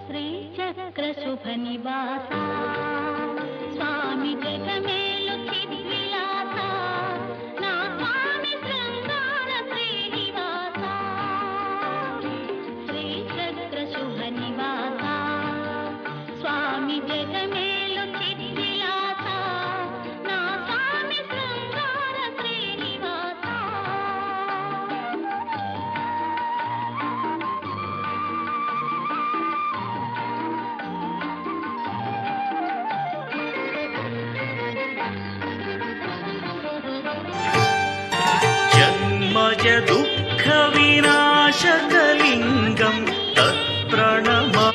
श्रीचक्रशुभनिवासा स्वामी जगमेलु चिद्विलासा ना स्वामी शृंगार श्रीनिवासा श्रीचक्रशुभनिवासा स्वामी जगमेलु चिद्विलासा ना स्वामी शृंगार श्रीनिवासा जन्मज दुःख विनाशकलिङ्गं तत्प्रणमा